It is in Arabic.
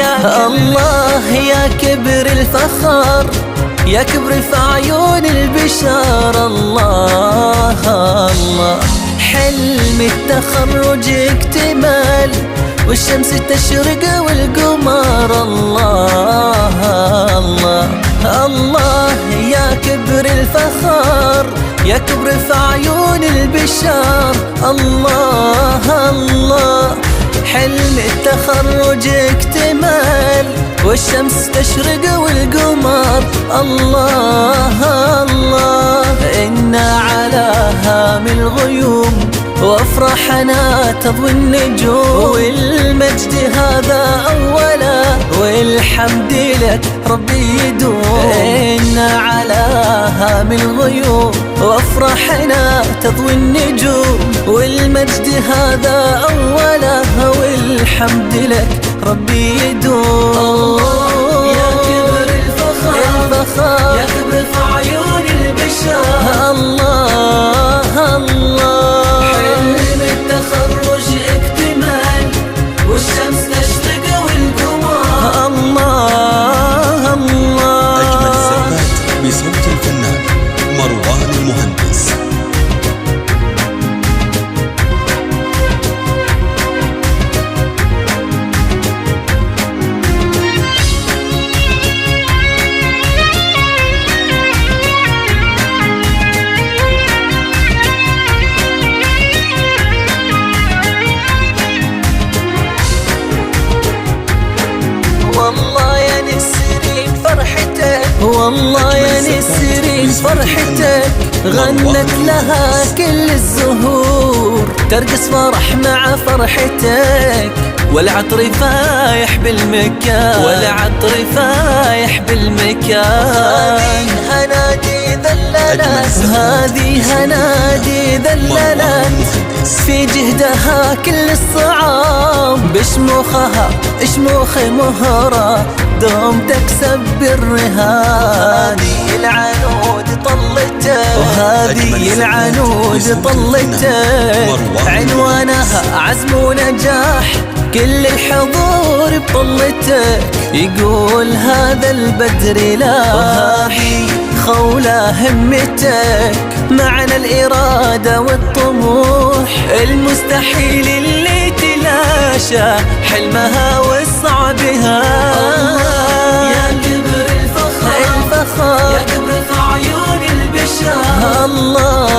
الله يا كبر الفخر، يا كبر في عيون البشر. الله الله حلم التخرج اكتمال، والشمس تشرق والقمر. الله الله الله يا كبر الفخر، يا كبر في عيون البشر. الله الله حلم التخرج اكتمال، والشمس تشرق والقمر. الله الله إنا على هام الغيوم، وافرحنا تضوي النجوم، والمجد هذا أولا، والحمد لك ربي يدوم. إنا على هام الغيوم، وافرحنا تضوي النجوم، والمجد هذا أولا، والحمد لك ربي يدوم. يا كبر الفخر، يا كبر في عيون البشر. الله الله حلم التخرج اكتمال، والشمس تشرق والقمر. الله الله أجمل الزفات بصوت الفنان مروان المهندس. والله يا نسرين فرحتك، والله يا نسرين فرحتك، غنت لها كل الزهور، ترقص فرح مع فرحتك، والعطر فايح بالمكان، والعطر فايح بالمكان. هنادي ذللت، هذه هنادي ذللت، في جهدها كل الصعاب، بشموخها شموخ مهرة، دوم تكسب بالرهان. هذه العنود طلته، وهذه العنود طلته، عنوانها عزم ونجاح، كل الحضور بطلته، يقول هذا البدر لا، وهذه خولة همتك، معنى الإرادة والطموح، المستحيل اللي تلاشى حلمها وصعبها. يا كبر الفخر، يا كبر في عيون البشر. الله